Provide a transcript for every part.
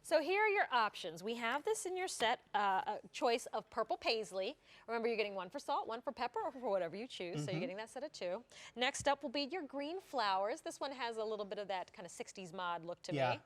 So here are your options. We have this in your set, a choice of purple paisley. Remember, you're getting one for salt, one for pepper, or for whatever you choose. So you're getting that set of 2. Next up will be your green flowers. This one has a little bit of that kind of 60s mod look to me.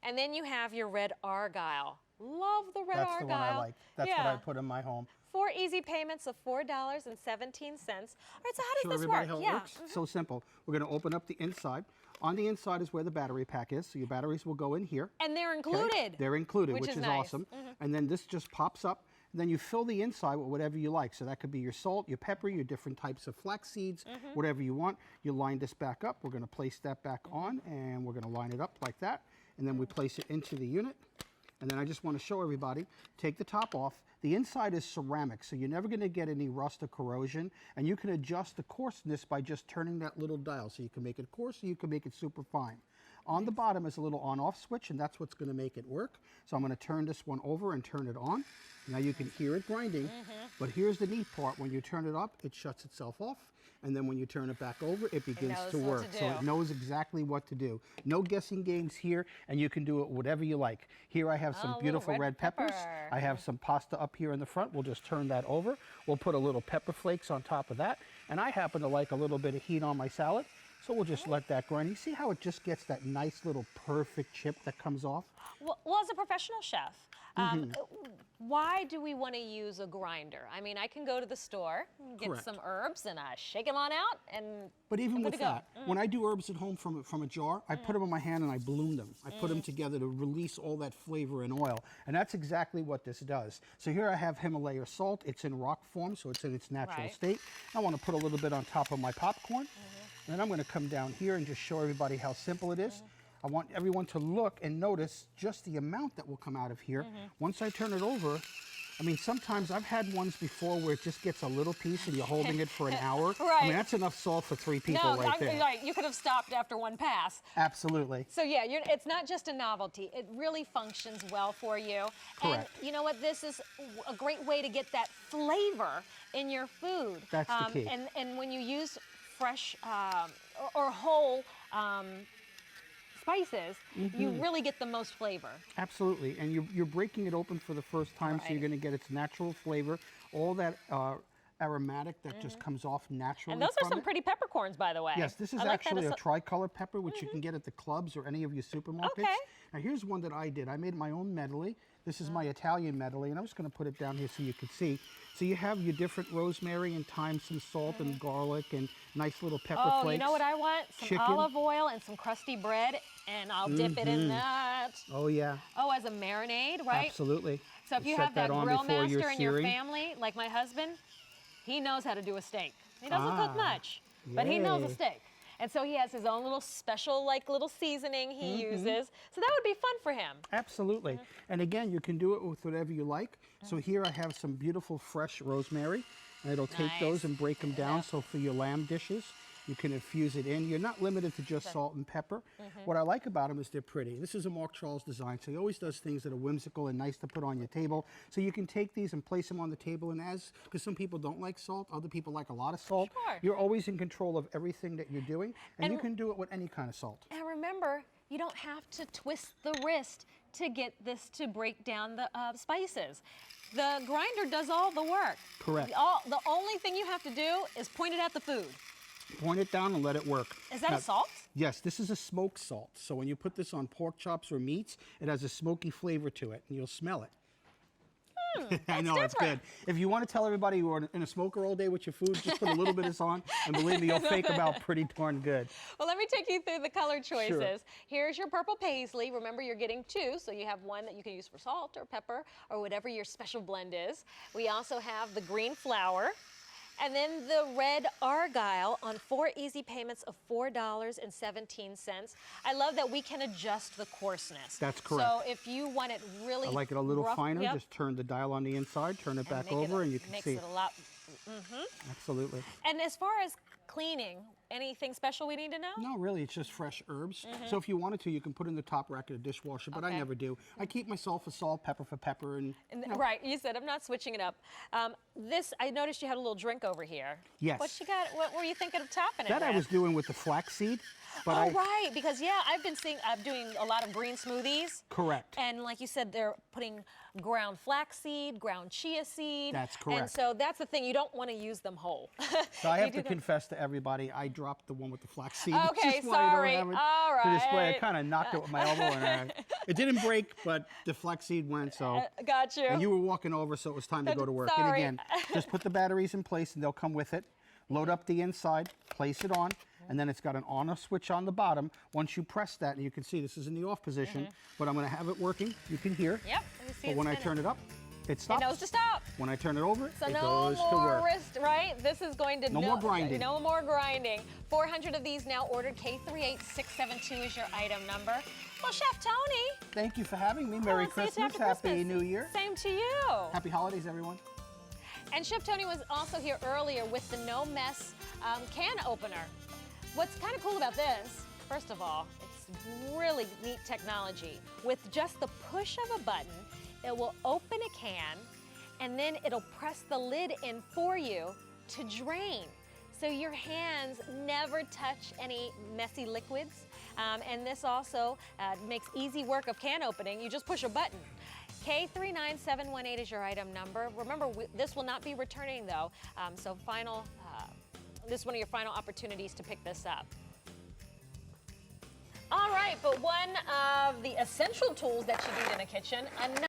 And then you have your red argyle. Love the red argyle. That's the one I like. That's what I put in my home. 4 easy payments of $4.17. All right, so how does this work? How it works? So simple. We're going to open up the inside. On the inside is where the battery pack is, so your batteries will go in here. And they're included. Okay? They're included, which is nice. awesome. And then this just pops up. And then you fill the inside with whatever you like. So that could be your salt, your pepper, your different types of flax seeds, whatever you want. You line this back up. We're going to place that back on, and we're going to line it up like that. And then we place it into the unit. And then I just want to show everybody, take the top off. The inside is ceramic, so you're never going to get any rust or corrosion. And you can adjust the coarseness by just turning that little dial. So you can make it coarse or you can make it super fine. On the bottom is a little on-off switch, and that's what's going to make it work. So I'm going to turn this one over and turn it on. Now you can hear it grinding, but here's the neat part. When you turn it up, it shuts itself off. And then when you turn it back over, it begins to work. So it knows exactly what to do. No guessing games here, and you can do it whatever you like. Here I have some beautiful red peppers. I have some pasta up here in the front. We'll just turn that over. We'll put a little pepper flakes on top of that. And I happen to like a little bit of heat on my salad. So we'll just let that grind. You see how it just gets that nice little perfect chip that comes off? Well, as a professional chef, why do we want to use a grinder? I mean, I can go to the store, get some herbs, and I shake them on out, and But even with that, when I do herbs at home from a jar, I put them in my hand and I bloom them. I put them together to release all that flavor and oil. And that's exactly what this does. So here I have Himalaya salt. It's in rock form, so it's in its natural state. I want to put a little bit on top of my popcorn. And then I'm going to come down here and just show everybody how simple it is. I want everyone to look and notice just the amount that will come out of here. Once I turn it over, I mean, sometimes I've had ones before where it just gets a little piece and you're holding it for an hour. I mean, that's enough salt for 3 people right there. Right. You could have stopped after one pass. Absolutely. So yeah, it's not just a novelty. It really functions well for you. Correct. And you know what? This is a great way to get that flavor in your food. That's the key. And when you use fresh or whole spices, you really get the most flavor. Absolutely, and you're breaking it open for the first time, so you're going to get its natural flavor, all that aromatic that just comes off naturally. And those are some pretty peppercorns, by the way. Yes, this is actually a tricolor pepper, which you can get at the clubs or any of your supermarkets. Now here's one that I did. I made my own medley. This is my Italian medley, and I'm just going to put it down here so you can see. So you have your different rosemary and thyme, some salt and garlic and nice little pepper flakes. Oh, you know what I want? Some olive oil and some crusty bread, and I'll dip it in that. Oh, yeah. Oh, as a marinade, right? Absolutely. So if you have that grill master in your family, like my husband, he knows how to do a steak. He doesn't cook much, but he knows a steak. And so he has his own little special, little seasoning he uses. So that would be fun for him. Absolutely. And again, you can do it with whatever you like. So here I have some beautiful fresh rosemary. And it'll take those and break them down. So for your lamb dishes, you can infuse it in. You're not limited to just salt and pepper. What I like about them is they're pretty. This is a MarkCharles design, so he always does things that are whimsical and nice to put on your table. So you can take these and place them on the table, and because some people don't like salt, other people like a lot of salt. You're always in control of everything that you're doing, and you can do it with any kind of salt. And remember, you don't have to twist the wrist to get this to break down the spices. The grinder does all the work. Correct. The only thing you have to do is point it at the food. Point it down and let it work. Is that a salt? Yes, this is a smoked salt. So when you put this on pork chops or meats, it has a smoky flavor to it, and you'll smell it. I know, it's good. If you want to tell everybody you are in a smoker all day with your food, just put a little bit of this on, and believe me, you'll fake them out pretty darn good. Well, let me take you through the color choices. Here's your purple paisley. Remember, you're getting 2, so you have one that you can use for salt or pepper or whatever your special blend is. We also have the green flower. And then the red argyle on 4 easy payments of $4.17. I love that we can adjust the coarseness. That's correct. So if you want it really I like it a little rough, finer. Just turn the dial on the inside, turn it back over, and you can see. Makes it a lot. Absolutely. And as far as cleaning, Anything special we need to know? No, really, it's just fresh herbs. So if you wanted to, you can put in the top rack of the dishwasher, but I never do. I keep myself a salt, pepper for pepper, and Right, you said I'm not switching it up. This, I noticed you had a little drink over here. Yes. What you got? What were you thinking of topping it that I with? was doing with the flaxseed. But Oh, right, because I've been seeing, I'm doing a lot of green smoothies. Correct. And like you said, they're putting ground flaxseed, ground chia seed. That's correct. And so that's the thing, you don't want to use them whole. So I have to confess to everybody, I dropped the one with the flaxseed. Okay, Just why I don't sorry. have it All right. to display. I kind of knocked it with my elbow, and it didn't break, but the flaxseed went. So. Got you. And you were walking over, so it was time to go to work. Sorry. And again, just put the batteries in place, and they'll come with it. Load up the inside, place it on, and then it's got an on-off switch on the bottom. Once you press that, and you can see this is in the off position, but I'm going to have it working. You can hear. Yep. You see But it's when I spinning. turn it up, it stops. It knows to stop. When I turn it over, So it no goes to more work. wrist, right? This is going to No more grinding. No more grinding. 400 of these now ordered. K38672 is your item number. Well, Chef Tony. Thank you for having me. Merry I'll see you Christmas. after Happy Christmas. New Year. Same to you. Happy holidays, everyone. And Chef Tony was also here earlier with the No Mess can opener. What's kind of cool about this, first of all, it's really neat technology. With just the push of a button, it will open a can and then it'll press the lid in for you to drain. So your hands never touch any messy liquids. And this also makes easy work of can opening. You just push a button. K39718 is your item number. Remember, this will not be returning though. So this is one of your final opportunities to pick this up. All right, but one of the essential tools that you need in a kitchen,